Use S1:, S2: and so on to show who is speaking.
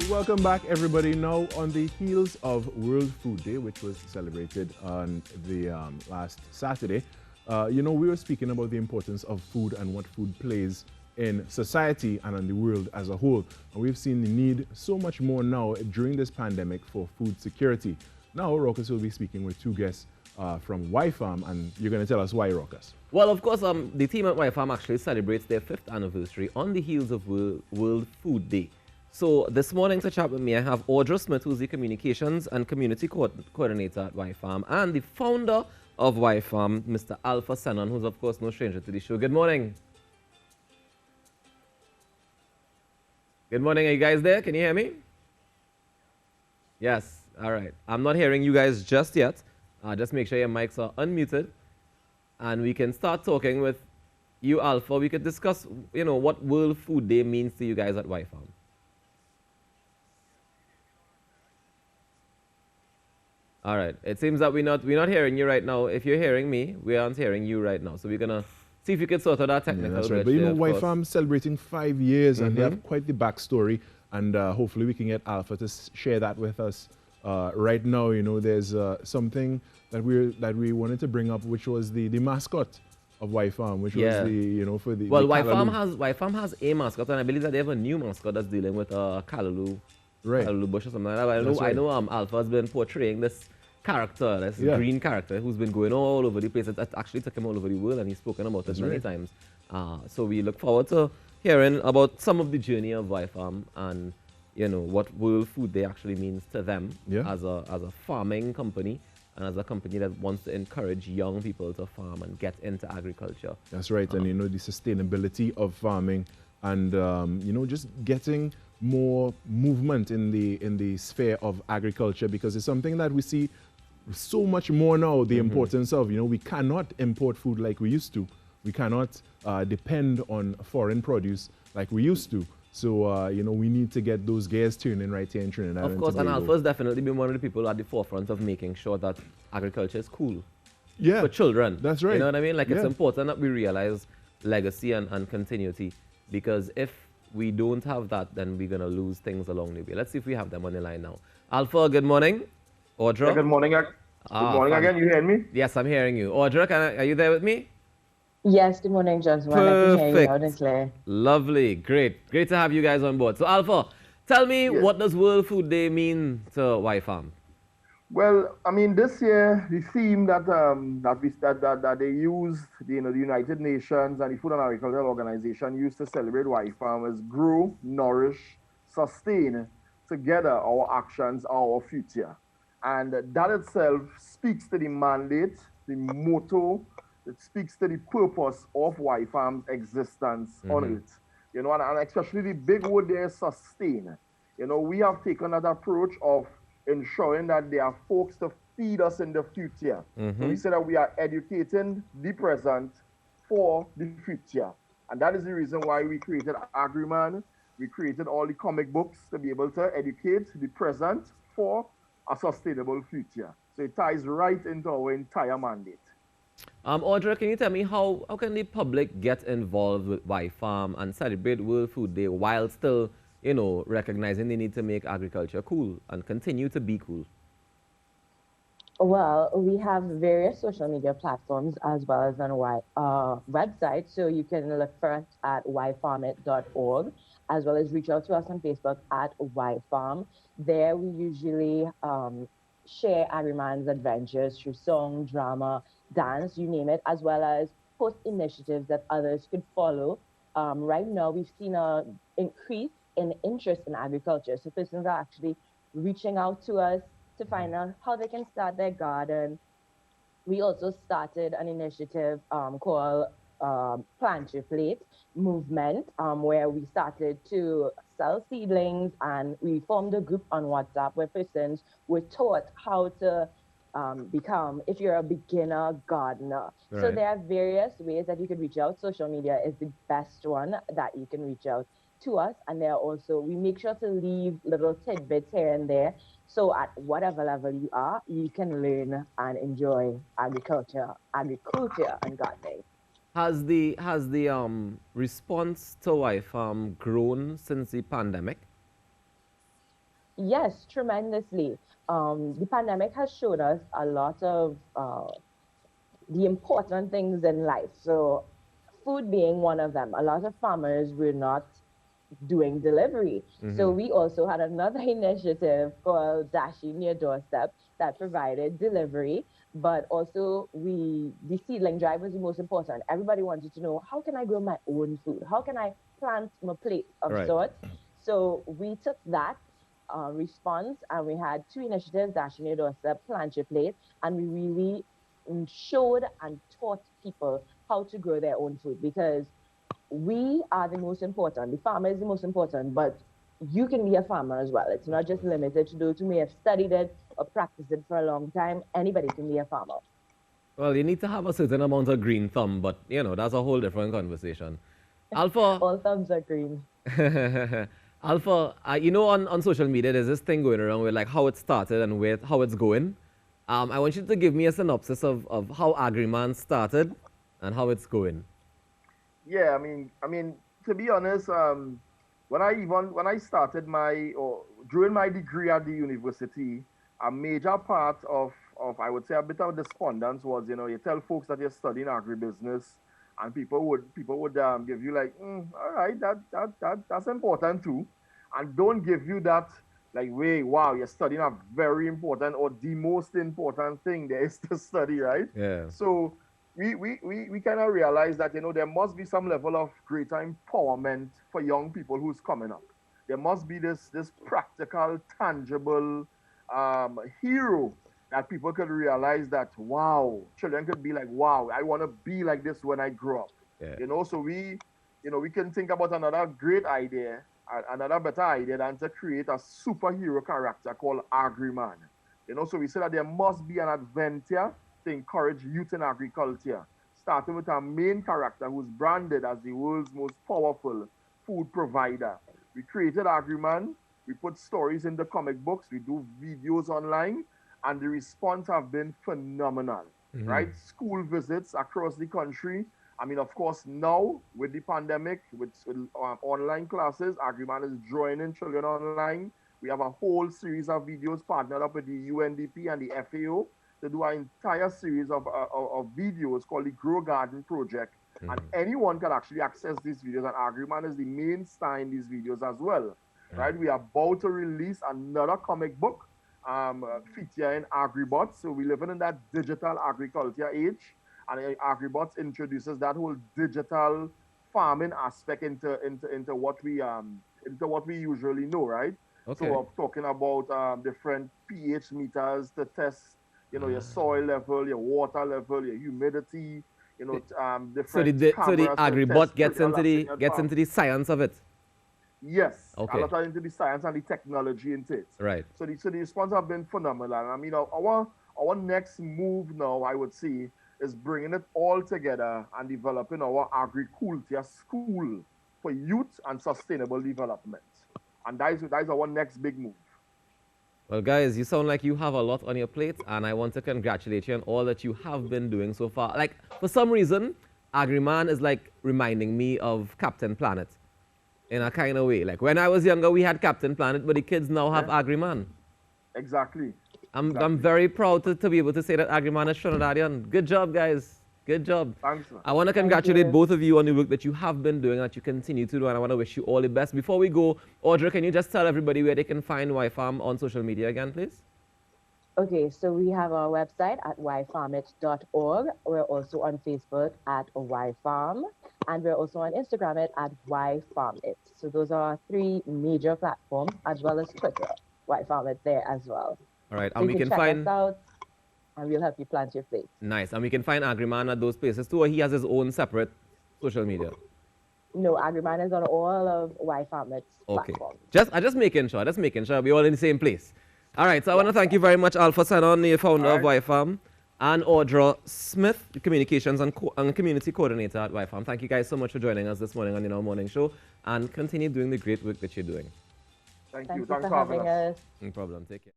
S1: Welcome back, everybody. Now, on the heels of World Food Day, which was celebrated on the last Saturday, we were speaking about the importance of food and what food plays in society and in the world as a whole. And we've seen the need so much more now during this pandemic for food security. Now, Rokas will be speaking with two guests from WHYFARM, and you're going to tell us why, Rokas.
S2: Well, of course, the team at WHYFARM actually celebrates their 5th anniversary on the heels of World Food Day. So this morning to chat with me, I have Audra Smith, who's the Communications and Community Coordinator at WHYFARM, and the founder of WHYFARM, Mr. Alpha Senon, who's of course no stranger to the show. Good morning. Good morning. Are you guys there? Can you hear me? Yes. All right. I'm not hearing you guys just yet. Just make sure your mics are unmuted, and we can start talking with you, Alpha. We could discuss, what World Food Day means to you guys at WHYFARM. All right. It seems that we're not hearing you right now. If you're hearing me, we aren't hearing you right now. So we're gonna see if we can sort out that technical.
S1: That's right. But WHYFARM celebrating 5 years, and they have quite the backstory. And hopefully we can get Alpha to share that with us right now. There's something that we wanted to bring up, which was the mascot of WHYFARM, which was for the.
S2: Well, WHYFARM has a mascot, and I believe that they have a new mascot that's dealing with Callaloo. Right. Bush or something like that. I know Alpha has been portraying this character, this green character, who's been going all over the place. It actually took him all over the world, and he's spoken about it many times. So we look forward to hearing about some of the journey of WHYFARM and what World Food Day actually means to them as a farming company and as a company that wants to encourage young people to farm and get into agriculture.
S1: That's right, and the sustainability of farming and just getting more movement in the sphere of agriculture, because it's something that we see so much more now, the importance of, we cannot import food like we used to. We cannot depend on foreign produce like we used to. So, we need to get those gears turning right here in Trinidad.
S2: Of course, and Alpha's definitely been one of the people at the forefront of making sure that agriculture is cool for children.
S1: That's right.
S2: You know what I mean? It's important that we realize legacy and continuity, because if we don't have that, then we're going to lose things along the way. Let's see if we have them on the line now. Alpha, good morning. Audra?
S3: Yeah, good morning. Good morning again. You hear me?
S2: Yes, I'm hearing you. Audra, are you there with me?
S4: Yes, good morning, gentlemen.
S2: Perfect.
S4: I can hear you loud and clear.
S2: Lovely. Great to have you guys on board. So, Alpha, tell me, what does World Food Day mean to WHYFARM?
S3: Well, I mean, this year, the theme that they used, the United Nations and the Food and Agricultural Organization used to celebrate WHYFARM is grow, nourish, sustain together our actions, our future. And that itself speaks to the mandate, the motto, it speaks to the purpose of WHYFARM's existence on Earth. And especially the big word there is sustain. We have taken that approach of ensuring that there are folks to feed us in the future. So we say that we are educating the present for the future. And that is the reason why we created AgriMan. We created all the comic books to be able to educate the present for a sustainable future. So it ties right into our entire mandate.
S2: Audra, can you tell me how can the public get involved with WHYFARM and celebrate World Food Day while still recognizing they need to make agriculture cool and continue to be cool?
S4: Well, we have various social media platforms as well as on our website. So you can look for us at whyfarmit.org, as well as reach out to us on Facebook at WHYFARM. There we usually share AgriMan's adventures through song, drama, dance, you name it, as well as post initiatives that others could follow. Right now, we've seen an increase in interest in agriculture. So persons are actually reaching out to us to find out how they can start their garden. We also started an initiative called Plant Your Plate Movement, where we started to sell seedlings, and we formed a group on WhatsApp where persons were taught how to become, if you're a beginner gardener. Right. So there are various ways that you can reach out. Social media is the best one that you can reach out to us. And there are also, we make sure to leave little tidbits here and there. So at whatever level you are, you can learn and enjoy agriculture and gardening.
S2: Has the response to WHYFARM grown since the pandemic?
S4: Yes, tremendously. The pandemic has shown us a lot of the important things in life. So, food being one of them. A lot of farmers were not doing delivery. So, we also had another initiative called Dashing Your Doorstep that provided delivery. But also, the seedling drive was the most important. Everybody wanted to know, how can I grow my own food? How can I plant my plate of
S2: Right.
S4: sorts? So, we took that response and we had two initiatives, Dashing Your Doorstep, Plant Your Plate, and we really showed and taught people how to grow their own food because we are the most important. The farmer is the most important, but you can be a farmer as well. It's not just limited to those who may have studied it or practiced it for a long time. Anybody can be a farmer.
S2: Well, you need to have a certain amount of green thumb, but that's a whole different conversation. Alpha,
S4: All thumbs are green.
S2: Alpha, on social media, there's this thing going around with like how it started and how it's going. I want you to give me a synopsis of how Agriman started and how it's going.
S3: Yeah, I mean, to be honest, when I started or during my degree at the university, a major part of I would say a bit of despondence was, you tell folks that you're studying agribusiness, and people would give you like, all right, that's important too, and don't give you that like, wait, wow, you're studying a very important or the most important thing there is to study, right?
S2: Yeah.
S3: So we kind of realize that there must be some level of greater empowerment for young people who's coming up. There must be this practical, tangible hero that people could realize that, wow, children could be like, wow, I want to be like this when I grow up.
S2: Yeah.
S3: So we can think about another great idea, another better idea than to create a superhero character called Agriman. So we say that there must be an adventure to encourage youth in agriculture, starting with our main character who's branded as the world's most powerful food provider. We created Agriman, we put stories in the comic books, we do videos online, and the response have been phenomenal, right? School visits across the country. I mean, of course, now with the pandemic, with online classes, Agriman is joining children online. We have a whole series of videos partnered up with the UNDP and the FAO to do an entire series of videos called the Grow Garden Project. And anyone can actually access these videos, and Agriman is the main star in these videos as well, right? We are about to release another comic book featuring AgriBots. So we're living in that digital agriculture age, and AgriBots introduces that whole digital farming aspect into what we usually know, right?
S2: Okay.
S3: So we're talking about different pH meters to test, your soil level, your water level, your humidity, different.
S2: So the AgriBot gets into the science of it.
S3: Yes.
S2: Okay.
S3: A lot into the science and the technology into it.
S2: Right.
S3: So the response have been phenomenal. I mean, our next move now, I would say, is bringing it all together and developing our agriculture school for youth and sustainable development. And that is our next big move.
S2: Well, guys, you sound like you have a lot on your plate, and I want to congratulate you on all that you have been doing so far. Like, for some reason, Agriman is like reminding me of Captain Planet in a kind of way. Like, when I was younger, we had Captain Planet, but the kids now have Agriman.
S3: Exactly.
S2: I'm very proud to be able to say that Agriman is Trinidadian. Good job, guys. Good job.
S3: Thanks, man.
S2: I want to congratulate both of you on the work that you have been doing, that you continue to do, and I want to wish you all the best. Before we go, Audra, can you just tell everybody where they can find WHYFARM on social media again, please?
S4: Okay, so we have our website at whyfarmit.org. We're also on Facebook at WhyFarm, and we're also on Instagram at WhyFarmit. So those are our three major platforms, as well as Twitter. WhyFarmit there as well.
S2: All right,
S4: So
S2: and
S4: you
S2: we can
S4: check
S2: find...
S4: us out, and we'll help you plant your plate.
S2: Nice, and we can find Agriman at those places too, or he has his own separate social media?
S4: No, Agriman is on all of WhyFarmit's platforms.
S2: Just making sure we're all in the same place. All right, so I want to thank you very much, Alpha Sanon, the founder of WHYFARM, and Audra Smith, the communications and community coordinator at WHYFARM. Thank you guys so much for joining us this morning on the Morning Show, and continue doing the great work that you're doing.
S3: Thank you.
S4: Thanks for having us.
S2: No problem. Take care.